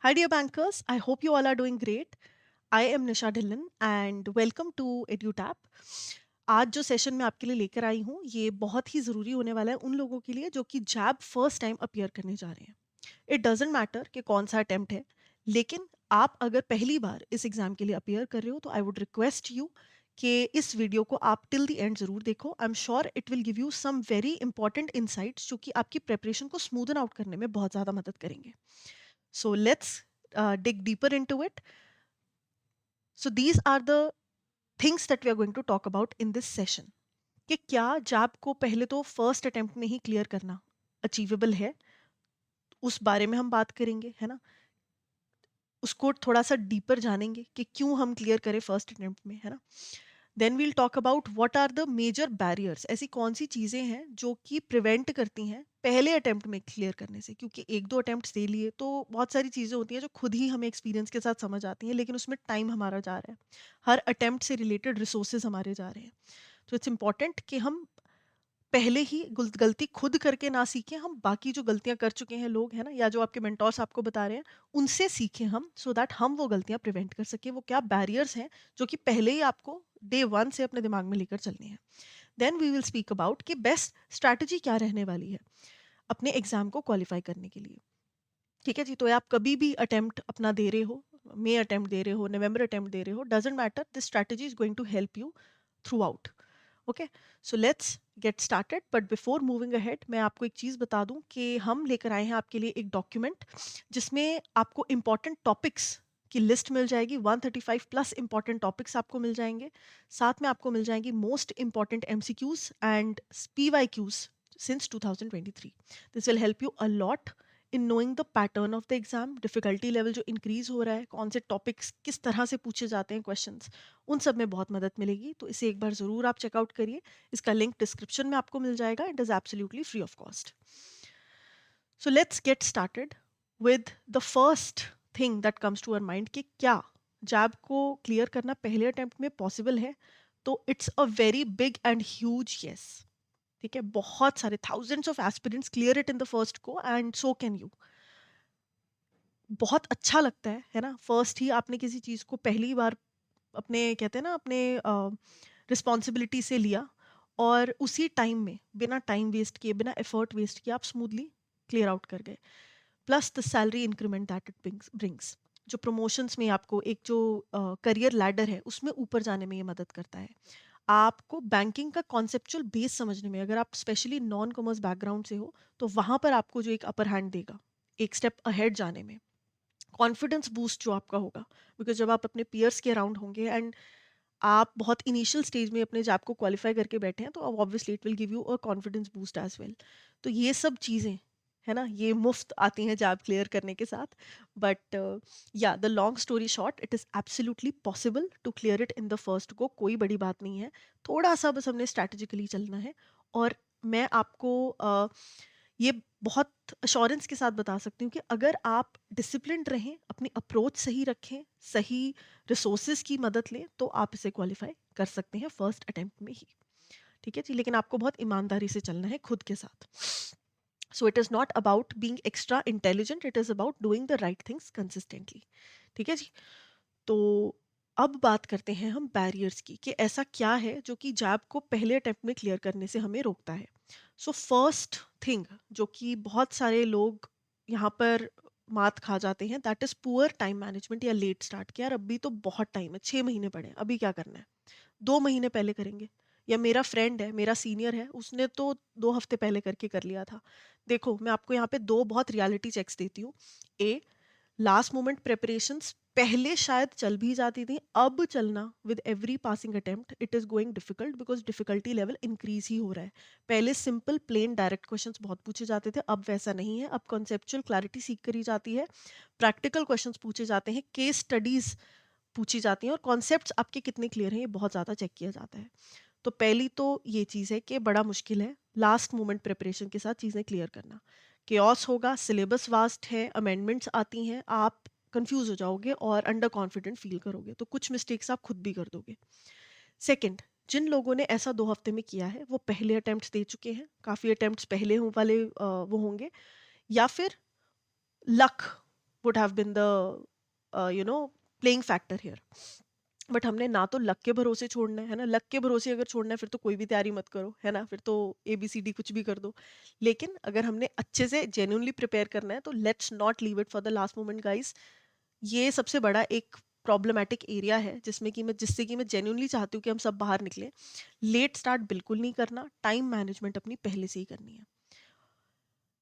Hi, dear bankers. I hope you all are doing great. I am Nisha Dhillon and welcome to EduTap. आज जो session मैं आपके लिए लेकर आई हूँ ये बहुत ही ज़रूरी होने वाला है उन लोगों के लिए जो कि जैब फर्स्ट टाइम अपीयर करने जा रहे हैं। इट डजेंट मैटर कि कौन सा अटेम्प्ट है, लेकिन आप अगर पहली बार इस एग्ज़ाम के लिए अपीयर कर रहे हो तो आई वुड रिक्वेस्ट यू कि इस वीडियो को आप टिल द एंड ज़रूर देखो। I am sure it will give you some very important insights जो कि आपकी प्रेपरेशन को स्मूदन आउट करने में बहुत ज़्यादा मदद करेंगे। So let's dig deeper into it. So these are the things that we are going to talk about in this session. कि क्या जैब को पहले तो फर्स्ट अटेम्प्ट में ही क्लियर करना अचीवेबल है, उस बारे में हम बात करेंगे, है ना। उसको थोड़ा सा डीपर जानेंगे कि क्यों हम क्लियर करें फर्स्ट अटेम्प्ट में, है ना। Then we'll talk about what are the major barriers, ऐसी कौन सी चीज़ें हैं जो कि प्रिवेंट करती हैं पहले अटेम्प्ट में क्लियर करने से, क्योंकि एक दो अटेम्प्ट दे लिए तो बहुत सारी चीज़ें होती हैं जो खुद ही हमें एक्सपीरियंस के साथ समझ आती हैं, लेकिन उसमें टाइम हमारा जा रहा है, हर अटेम्प्ट से रिलेटेड रिसोर्सेज हमारे जा रहे हैं। तो इट्स इंपॉर्टेंट कि हम पहले ही गलती खुद करके ना सीखें, हम बाकी जो गलतियां कर चुके हैं लोग, है ना, या जो आपके मेंटोर्स आपको बता रहे हैं उनसे सीखें हम, सो दैट हम वो गलतियां प्रिवेंट कर सकें। वो क्या बैरियर्स हैं जो कि पहले ही आपको डे वन से अपने दिमाग में लेकर चलनी है। Then we will speak about कि बेस्ट स्ट्रैटेजी क्या रहने वाली है अपने एग्जाम को क्वालिफाई करने के लिए। ठीक है जी, तो आप कभी भी अटेम्प्ट अपना दे रहे हो, मई अटेम्प्ट दे रहे हो, नवंबर अटेम्प्ट दे रहे हो, doesn't matter, this strategy is going to help you throughout. Okay, so let's get started. But before moving ahead मैं आपको एक चीज़ बता दूं कि हम लेकर आए हैं आपके लिए एक डॉक्यूमेंट जिसमें आपको इंपॉर्टेंट टॉपिक्स की लिस्ट मिल जाएगी। 135 प्लस इंपॉर्टेंट टॉपिक्स आपको मिल जाएंगे। साथ में आपको मिल जाएंगी most important MCQs and PYQs since 2023। This will help you a lot in knowing the pattern of the exam, difficulty level जो इंक्रीज हो रहा है, कौन से टॉपिक्स किस तरह से पूछे जाते हैं क्वेश्चंस, उन सब में बहुत मदद मिलेगी। तो इसे एक बार ज़रूर आप चेकआउट करिए। इसका लिंक डिस्क्रिप्शन में आपको मिल जाएगा। It is absolutely free of cost. So let's get started with the first thing that comes to our mind कि क्या जैब को क्लियर करना पहले अटेम्प्ट में पॉसिबल है। तो it's a very big and huge yes. ठीक है, बहुत सारे thousands of aspirants clear it in the first को एंड सो कैन यू। बहुत अच्छा लगता है ना, फर्स्ट ही आपने किसी चीज़ को पहली बार अपने, कहते हैं ना, अपने रिस्पॉन्सिबिलिटी से लिया और उसी टाइम में बिना टाइम वेस्ट किए, बिना एफर्ट वेस्ट किए आप स्मूथली क्लियर आउट कर गए। Plus the salary increment that it brings, जो प्रमोशंस में आपको एक जो करियर लैडर है उसमें ऊपर जाने में ये मदद करता है। आपको बैंकिंग का कॉन्सेप्चुअल बेस समझने में, अगर आप स्पेशली नॉन कॉमर्स बैकग्राउंड से हो तो वहाँ पर आपको जो एक अपर हैंड देगा, एक स्टेप अहेड जाने में, कॉन्फिडेंस बूस्ट जो आपका होगा। बिकॉज जब आप अपने पियर्स के अराउंड होंगे एंड आप बहुत इनिशियल स्टेज में अपने जॉब को क्वालिफाई करके बैठे हैं, तो अब obviously it will give you a confidence boost as well. तो ये सब चीज़ें, है ना, ये मुफ्त आती हैं जॉब क्लियर करने के साथ। But yeah the long story short, it is absolutely possible to clear it in the first go. कोई बड़ी बात नहीं है, थोड़ा सा बस हमने स्ट्रैटेजिकली चलना है। और मैं आपको ये बहुत अश्योरेंस के साथ बता सकती हूँ कि अगर आप डिसिप्लिन रहें, अपनी अप्रोच सही रखें, सही रिसोर्सेज की मदद लें, तो आप इसे क्वालिफाई कर सकते हैं फर्स्ट अटेम्प्ट में ही। ठीक है जी, लेकिन आपको बहुत ईमानदारी से चलना है खुद के साथ। So it is not about being extra intelligent, it is about doing the right things consistently. ठीक है जी। तो अब बात करते हैं हम बैरियर्स की कि ऐसा क्या है जो कि जैब को पहले अटेम्प्ट में क्लियर करने से हमें रोकता है। सो फर्स्ट थिंग जो कि बहुत सारे लोग यहाँ पर मात खा जाते हैं, that is poor time management या लेट स्टार्ट। कि यार अभी तो बहुत टाइम है, 6 महीने पड़े हैं, अभी क्या करना है, 2 महीने पहले करेंगे। या मेरा फ्रेंड है, मेरा सीनियर है, उसने तो 2 हफ्ते पहले करके कर लिया था। देखो, मैं आपको यहाँ पे दो बहुत रियलिटी चेक्स देती हूँ। ए, लास्ट मोमेंट प्रिपरेशंस पहले शायद चल भी जाती थी, अब चलना with every passing attempt it is going difficult, because difficulty level increase ही हो रहा है। पहले सिंपल प्लेन डायरेक्ट क्वेश्चंस बहुत पूछे जाते थे, अब वैसा नहीं है। अब कॉन्सेप्चुअल क्लैरिटी सीख करी जाती है, प्रैक्टिकल क्वेश्चंस पूछे जाते हैं, केस स्टडीज पूछी जाती हैं, और कॉन्सेप्ट्स आपके कितने क्लियर हैं ये बहुत ज़्यादा चेक किया जाता है। तो पहली तो ये चीज़ है कि बड़ा मुश्किल है लास्ट मोमेंट प्रिपरेशन के साथ चीज़ें क्लियर करना। केओस होगा, सिलेबस वास्ट है, अमेंडमेंट्स आती हैं, आप कंफ्यूज हो जाओगे और अंडर कॉन्फिडेंट फील करोगे, तो कुछ मिस्टेक्स आप खुद भी कर दोगे। सेकंड, जिन लोगों ने ऐसा 2 हफ्ते में किया है वो पहले अटेम्प्ट्स दे चुके हैं, काफ़ी अटेम्प्ट्स पहले वाले वो होंगे, या फिर luck, would have been the playing factor here. But हमने ना तो लक के भरोसे छोड़ना है ना, लक के भरोसे अगर छोड़ना है फिर तो कोई भी तैयारी मत करो, है ना, फिर तो ABCD कुछ भी कर दो। लेकिन अगर हमने अच्छे से जेन्युइनली प्रिपेयर करना है तो let's not leave it for the last moment guys. ये सबसे बड़ा एक प्रॉब्लमैटिक एरिया है जिसमें कि मैं जिससे कि मैं जेन्युइनली चाहती हूँ कि हम सब बाहर निकलें। लेट स्टार्ट बिल्कुल नहीं करना, टाइम मैनेजमेंट अपनी पहले से ही करनी है।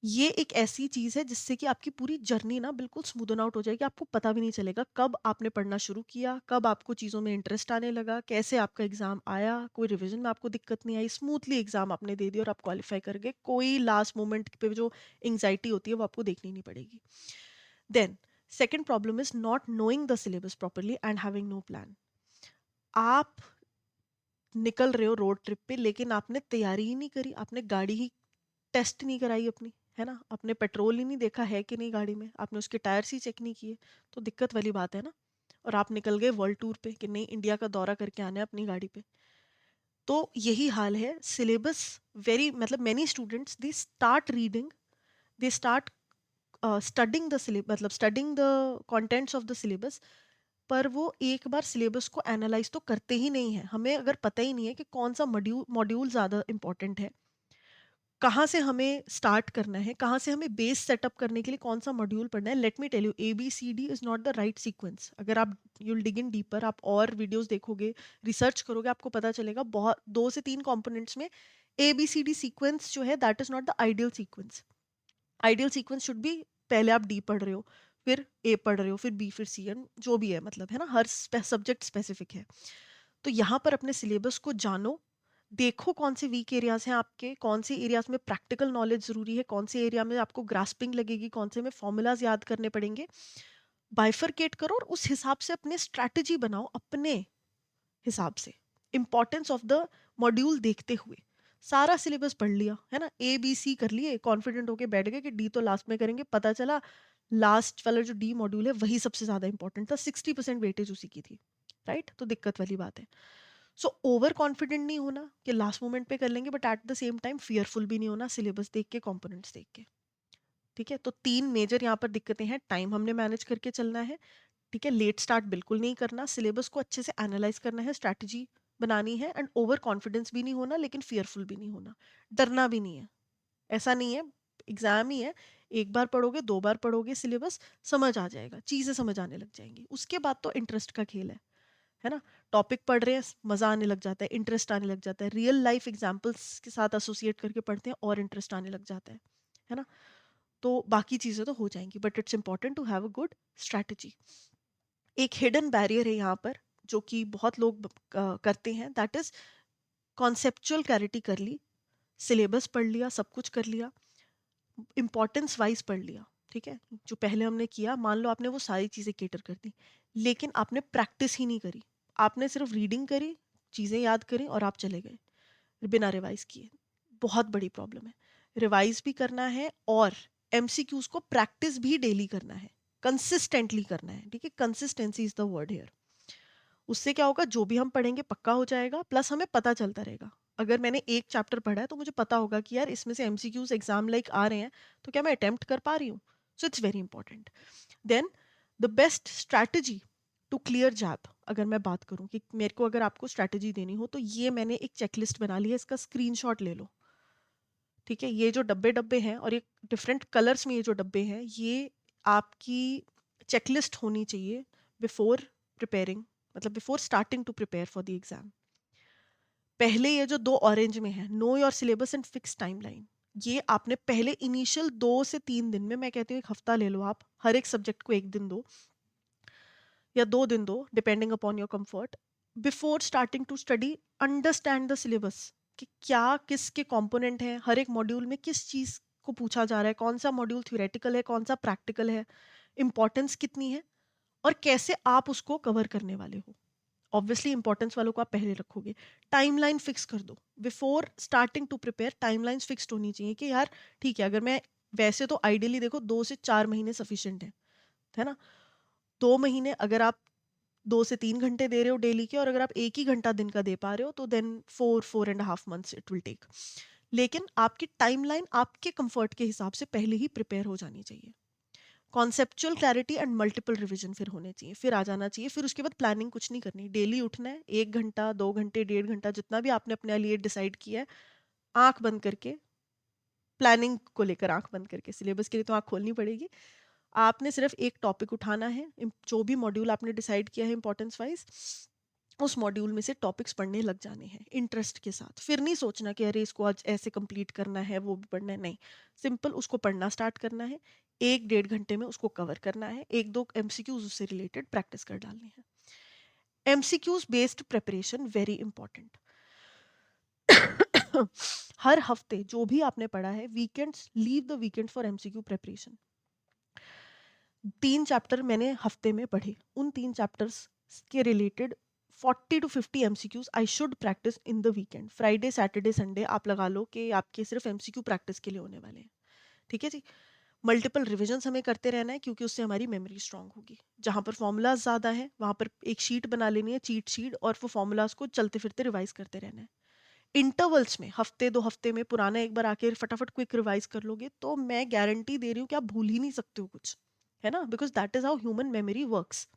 ये एक ऐसी चीज़ है जिससे कि आपकी पूरी जर्नी ना बिल्कुल स्मूदन आउट हो जाएगी। आपको पता भी नहीं चलेगा कब आपने पढ़ना शुरू किया, कब आपको चीज़ों में इंटरेस्ट आने लगा, कैसे आपका एग्ज़ाम आया, कोई रिवीजन में आपको दिक्कत नहीं आई, स्मूथली एग्ज़ाम आपने दे दिया और आप क्वालिफाई कर गए। कोई लास्ट मोमेंट पे जो एंग्जाइटी होती है वो आपको देखनी नहीं पड़ेगी। Then second problem is not knowing the syllabus properly and having no plan. आप निकल रहे हो रोड ट्रिप पे लेकिन आपने तैयारी ही नहीं करी, आपने गाड़ी ही टेस्ट नहीं कराई अपनी, है ना, आपने पेट्रोल ही नहीं देखा है कि नहीं गाड़ी में, आपने उसके टायर्स ही चेक नहीं किए, तो दिक्कत वाली बात है ना। और आप निकल गए वर्ल्ड टूर पे कि नहीं इंडिया का दौरा करके आना है अपनी गाड़ी पे। तो यही हाल है सिलेबस। वेरी मतलब many students they start reading, they start studying the syllabus, मतलब studying the contents of the syllabus, पर वो एक बार सिलेबस को एनालाइज तो करते ही नहीं है। हमें अगर पता ही नहीं है कि कौन सा मॉड्यूल मॉड्यूल ज़्यादा इंपॉर्टेंट है, कहाँ से हमें स्टार्ट करना है, कहाँ से हमें बेस सेटअप करने के लिए कौन सा मॉड्यूल पढ़ना है, let me tell you ABCD is not the right sequence. अगर आप यूल डिग इन डीपर, आप और वीडियोस देखोगे, रिसर्च करोगे, आपको पता चलेगा बहुत 2 से 3 कंपोनेंट्स में ABCD सीक्वेंस जो है that is not the ideal sequence. Ideal sequence should be पहले आप डी पढ़ रहे हो, फिर ए पढ़ रहे हो, फिर बी, फिर सी, एंड जो भी है, मतलब है ना, हर सब्जेक्ट स्पेसिफिक है। तो यहाँ पर अपने सिलेबस को जानो, देखो कौन से वीक एरियाज हैं आपके, कौन से एरियाज में प्रैक्टिकल नॉलेज जरूरी है, कौन से एरिया में आपको ग्रास्पिंग लगेगी, कौन से में फॉर्मूलाज याद करने पड़ेंगे। बाइफरकेट करो और उस हिसाब से अपने स्ट्रैटेजी बनाओ, अपने हिसाब से, इंपॉर्टेंस ऑफ द मॉड्यूल देखते हुए। सारा सिलेबस पढ़ लिया है ना, ABC कर लिए, कॉन्फिडेंट होके बैठ गए कि डी तो लास्ट में करेंगे, पता चला लास्ट वाला जो डी मॉड्यूल है वही सबसे ज्यादा इंपॉर्टेंट था, 60% वेटेज उसी की थी, राइट। तो दिक्कत वाली बात है। सो ओवर कॉन्फिडेंट नहीं होना कि लास्ट मोमेंट पे कर लेंगे, but at the same time fearful भी नहीं होना सिलेबस देख के, कंपोनेंट्स देख के। ठीक है, तो 3 मेजर यहाँ पर दिक्कतें हैं। टाइम हमने मैनेज करके चलना है, ठीक है, लेट स्टार्ट बिल्कुल नहीं करना, सिलेबस को अच्छे से एनालाइज करना है, स्ट्रैटेजी बनानी है, एंड ओवर कॉन्फिडेंस भी नहीं होना लेकिन फियरफुल भी नहीं होना, डरना भी नहीं है। ऐसा नहीं है, एग्जाम ही है, एक बार पढ़ोगे, 2 बार पढ़ोगे सिलेबस, समझ आ जाएगा, चीज़ें समझ आने लग जाएंगी, उसके बाद तो इंटरेस्ट का खेल है ना। टॉपिक पढ़ रहे हैं, मज़ा आने लग जाता है, इंटरेस्ट आने लग जाता है, रियल लाइफ एग्जाम्पल्स के साथ एसोसिएट करके पढ़ते हैं और इंटरेस्ट आने लग जाता है ना। तो बाकी चीज़ें तो हो जाएंगी, but it's important to have a good strategy. एक हिडन बैरियर है यहाँ पर जो कि बहुत लोग करते हैं, दैट इज कॉन्सेप्चुअल क्लैरिटी कर ली, सिलेबस पढ़ लिया, सब कुछ कर लिया, इंपॉर्टेंस वाइज पढ़ लिया, ठीक है, जो पहले हमने किया, मान लो आपने वो सारी चीज़ें केटर कर दी, लेकिन आपने प्रैक्टिस ही नहीं करी, आपने सिर्फ रीडिंग करी, चीज़ें याद करी और आप चले गए बिना रिवाइज किए। बहुत बड़ी प्रॉब्लम है। रिवाइज भी करना है और MCQs को प्रैक्टिस भी डेली करना है, कंसिस्टेंटली करना है, ठीक है, consistency is the word here. उससे क्या होगा, जो भी हम पढ़ेंगे पक्का हो जाएगा, प्लस हमें पता चलता रहेगा। अगर मैंने एक चैप्टर पढ़ा है तो मुझे पता होगा कि यार इसमें से MCQs एग्जाम लाइक आ रहे हैं, तो क्या मैं अटेम्प्ट कर पा रही हूँ। So it's very important. Then the best strategy to clear gap, अगर मैं बात करूँ कि मेरे को अगर आपको स्ट्रैटेजी देनी हो, तो ये मैंने एक चेकलिस्ट बना ली है, इसका स्क्रीनशॉट ले लो, ठीक है। ये जो डब्बे डब्बे हैं और ये डिफरेंट कलर्स में ये जो डब्बे हैं, ये आपकी चेकलिस्ट होनी चाहिए बिफोर प्रिपेयरिंग, मतलब before starting to prepare for the exam. पहले ये जो 2 ऑरेंज में है, know your syllabus and fix timeline, ये आपने पहले इनिशियल 2 से 3 दिन में, मैं कहती हूँ 1 हफ्ता ले लो, आप हर एक सब्जेक्ट को 1 दिन दो या 2 दिन दो, depending upon your comfort. Before starting to study, understand the syllabus, कि क्या किसके कंपोनेंट हैं, हर एक मॉड्यूल में किस चीज़ को पूछा जा रहा है, कौन सा मॉड्यूल थ्योरेटिकल है, कौन सा प्रैक्टिकल है, इंपॉर्टेंस कितनी है, और कैसे आप उसको कवर करने वाले हो। ऑब्वियसली इंपॉर्टेंस वालों को आप पहले रखोगे। टाइमलाइन फिक्स कर दो before starting to prepare, timelines fixed होनी चाहिए कि यार ठीक है, अगर मैं, वैसे तो आइडियली देखो 2 से 4 महीने सफिशिएंट है ना। 2 महीने अगर आप 2 से 3 घंटे दे रहे हो डेली के, और अगर आप एक ही घंटा दिन का दे पा रहे हो, तो then 4-4.5 months it will take. लेकिन आपकी टाइमलाइन आपके कंफर्ट के हिसाब से पहले ही प्रिपेयर हो जानी चाहिए। Conceptual clarity and multiple revision फिर होने चाहिए, फिर आ जाना चाहिए। फिर उसके बाद प्लानिंग कुछ नहीं करनी, डेली उठना है, 1 घंटा, 2 घंटे, 1.5 घंटा जितना भी आपने अपने लिए डिसाइड किया है, आँख बंद करके प्लानिंग को लेकर आँख बंद करके, सिलेबस के लिए तो आँख खोलनी पड़ेगी। आपने सिर्फ एक टॉपिक उठाना है, जो भी मॉड्यूल आपने डिसाइड किया है इंपॉर्टेंस वाइज, उस मॉड्यूल में से टॉपिक्स पढ़ने लग जाने हैं इंटरेस्ट के साथ। फिर नहीं सोचना कि अरे इसको आज ऐसे कंप्लीट करना है, वो भी पढ़ना है, नहीं। सिंपल उसको पढ़ना स्टार्ट करना है, 1-1.5 घंटे में उसको कवर करना है, 1-2 एमसीक्यूज उससे रिलेटेड प्रैक्टिस कर डालनी है। MCQs based preparation very important. हर हफ्ते जो भी आपने पढ़ा है, weekends, leave the weekend for MCQ preparation. 3 chapter मैंने हफ्ते में पढ़े, उन 3 चैप्टर्स के related 40 to 50 MCQs I should practise in the weekend. Friday, Saturday, Sunday आप लगा लो कि आपके सिर्फ एमसीक्यू प्रैक्टिस के लिए होने वाले हैं। ठीक है जी। मल्टीपल रिविजन्स हमें करते रहना है, क्योंकि उससे हमारी मेमोरी स्ट्रांग होगी। जहाँ पर फॉर्मूलाज ज़्यादा है, वहाँ पर एक शीट बना लेनी है, चीट शीट, और वो फॉर्मूलाज को चलते फिरते रिवाइज करते रहना है। इंटरवल्स में, हफ्ते 2 हफ्ते में पुराना एक बार आके फटाफट क्विक रिवाइज कर लोगे, तो मैं गारंटी दे रही हूँ कि आप भूल ही नहीं सकते हो कुछ, है ना, because that is how human memory works.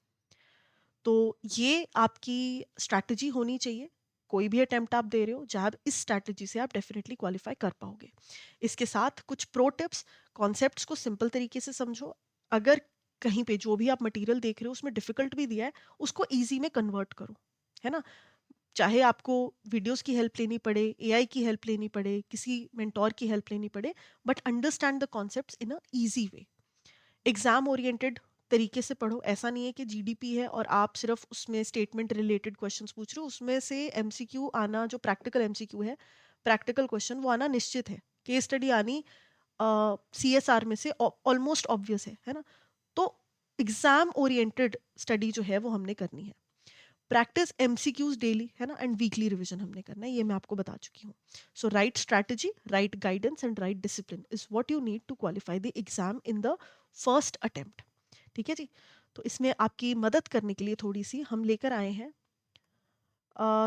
तो ये आपकी स्ट्रैटेजी होनी चाहिए। कोई भी अटेम्प्ट आप दे रहे हो, जहाँ इस स्ट्रैटेजी से आप डेफिनेटली क्वालिफाई कर पाओगे। इसके साथ कुछ प्रो टिप्स, कॉन्सेप्ट्स को सिंपल तरीके से समझो। अगर कहीं पे जो भी आप मटेरियल देख रहे हो उसमें डिफिकल्ट भी दिया है, उसको ईजी में कन्वर्ट करो, है ना। चाहे आपको वीडियोस की हेल्प लेनी पड़े, एआई की हेल्प लेनी पड़े, किसी मेंटोर की हेल्प लेनी पड़े, but understand the concepts in a easy way. Exam oriented तरीके से पढ़ो। ऐसा नहीं है कि जीडीपी है और आप सिर्फ उसमें स्टेटमेंट रिलेटेड क्वेश्चंस पूछ रहे हो, उसमें से एमसीक्यू आना, जो प्रैक्टिकल एमसीक्यू है, प्रैक्टिकल क्वेश्चन, वो आना निश्चित है। केस स्टडी आनी सीएसआर में से ऑलमोस्ट ऑब्वियस है ना। तो एग्जाम ओरिएंटेड स्टडी जो है वो हमने करनी है। प्रैक्टिस एमसीक्यूज डेली, है ना, एंड वीकली रिवीजन हमने करना है, ये मैं आपको बता चुकी हूँ। So right strategy, right guidance and right discipline is what you need to qualify the exam in the first attempt. ठीक है जी। तो इसमें आपकी मदद करने के लिए थोड़ी सी हम लेकर आए हैं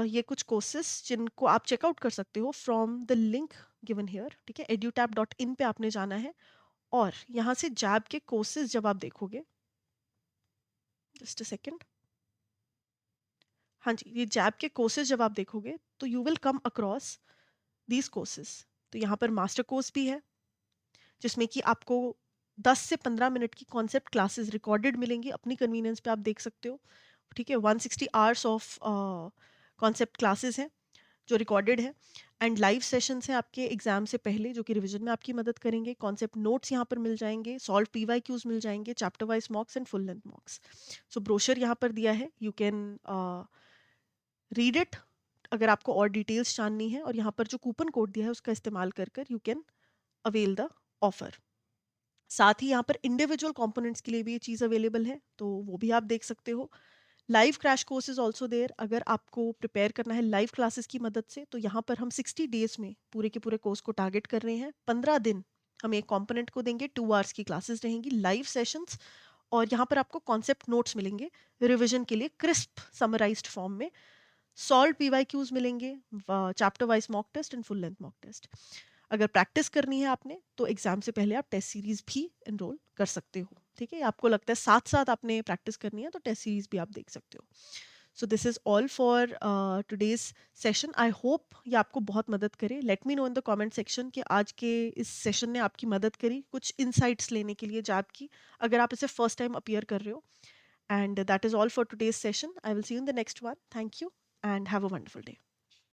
ये कुछ कोर्सेस, जिनको आप चेकआउट कर सकते हो from the link given here. ठीक है, edutap.in पे आपने जाना है, और यहाँ से जैब के कोर्सेज जब आप देखोगे, जस्ट अ सेकेंड, हाँ जी, ये जैब के कोर्सेज जब आप देखोगे तो you will come across these courses. तो यहाँ पर मास्टर कोर्स भी है, जिसमें कि आपको 10 से 15 मिनट की कॉन्सेप्ट क्लासेस रिकॉर्डेड मिलेंगी, अपनी कन्वीनियंस पे आप देख सकते हो। ठीक है, 160 आवर्स ऑफ कॉन्सेप्ट क्लासेस हैं जो रिकॉर्डेड है, एंड लाइव सेशंस हैं आपके एग्जाम से पहले, जो कि रिवीजन में आपकी मदद करेंगे। कॉन्सेप्ट नोट्स यहाँ पर मिल जाएंगे, सॉल्व पीवाईक्यूज मिल जाएंगे, chapter wise मॉक्स and full length मॉक्स। So brochure यहाँ पर दिया है, यू कैन रीड इट अगर आपको और डिटेल्स जाननी है, और यहाँ पर जो कूपन कोड दिया है उसका इस्तेमाल कर कर you can avail the offer. साथ ही यहाँ पर इंडिविजुअल कंपोनेंट्स के लिए भी ये चीज़ अवेलेबल है, तो वो भी आप देख सकते हो। Live crash course is also there, अगर आपको प्रिपेयर करना है लाइव क्लासेस की मदद से, तो यहाँ पर हम 60 डेज में पूरे के पूरे कोर्स को टारगेट कर रहे हैं। 15 दिन हम एक कंपोनेंट को देंगे, 2 आवर्स की क्लासेस रहेंगी, लाइव सेशंस, और यहाँ पर आपको कॉन्सेप्ट नोट्स मिलेंगे रिविजन के लिए क्रिस्प समराइज्ड फॉर्म में, सॉल्व पीवाईक्यूज मिलेंगे, chapter wise mock test and full length mock test. अगर प्रैक्टिस करनी है आपने, तो एग्जाम से पहले आप टेस्ट सीरीज भी एनरोल कर सकते हो। ठीक है, आपको लगता है साथ साथ आपने प्रैक्टिस करनी है, तो टेस्ट सीरीज भी आप देख सकते हो। So this is all for today's session. I hope ये आपको बहुत मदद करे। Let me know in the comment section कि आज के इस सेशन ने आपकी मदद करी कुछ इंसाइट्स लेने के लिए जैब की, अगर आप इसे फर्स्ट टाइम अपीयर कर रहे हो। And that is all for today's session. I will see you in the next one. Thank you and have a wonderful day.